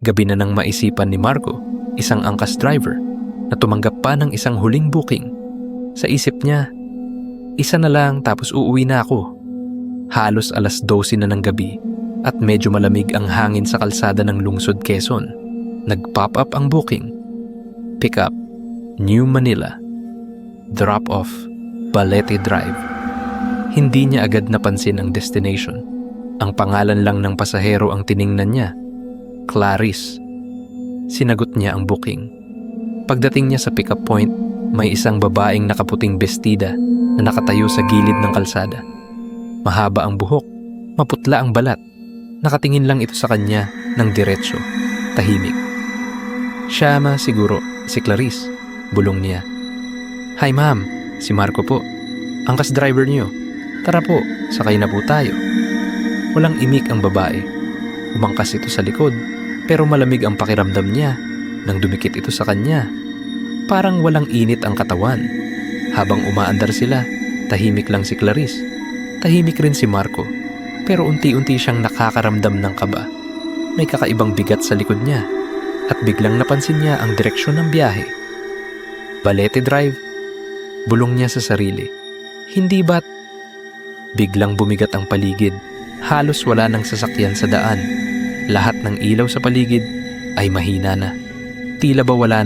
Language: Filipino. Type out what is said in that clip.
Gabi na nang maisipan ni Marco, isang angkas driver, na tumanggap pa ng isang huling booking. Sa isip niya, isa na lang tapos uuwi na ako. Halos 12:00 na ng gabi at medyo malamig ang hangin sa kalsada ng lungsod Quezon. Nag-pop up ang booking. Pick up, New Manila. Drop off, Balete Drive. Hindi niya agad napansin ang destination. Ang pangalan lang ng pasahero ang tiningnan niya, Clarice. Sinagot niya ang booking. Pagdating niya sa pick-up point, may isang babaeng nakaputing bestida na nakatayo sa gilid ng kalsada. Mahaba ang buhok, maputla ang balat. Nakatingin lang ito sa kanya ng diretso, tahimik. Siya siguro, si Clarice, bulong niya. Hi ma'am, si Marco po. Angkas driver niyo. Tara po, sakay na po tayo. Walang imik ang babae. Umangkas ito sa likod, pero malamig ang pakiramdam niya nang dumikit ito sa kanya. Parang walang init ang katawan. Habang umaandar sila, tahimik lang si Clarice. Tahimik rin si Marco, pero unti-unti siyang nakakaramdam ng kaba. May kakaibang bigat sa likod niya, at biglang napansin niya ang direksyon ng biyahe. Balete Drive, bulong niya sa sarili. Hindi ba't? Biglang bumigat ang paligid. Halos wala nang sasakyan sa daan. Lahat ng ilaw sa paligid ay mahina na. Tila ba wala